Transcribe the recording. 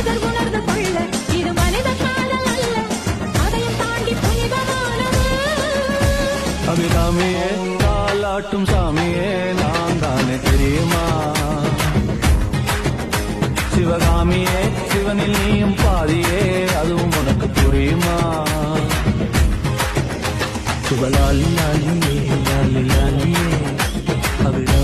மனிதர் உணர்ந்து கொள்ள இது மனித காதல் அல்ல, அதையும் தாண்டி புனிதமானது. அபிராமியே காலாட்டும் சாமியே நான் தானே தெரியுமா? சிவகாமியே சிவனில் நீயும் பாதியே அதுவும் உனக்கு புரியுமா? சுபலாலி லாலியே லாலி லாலியே அபிராமி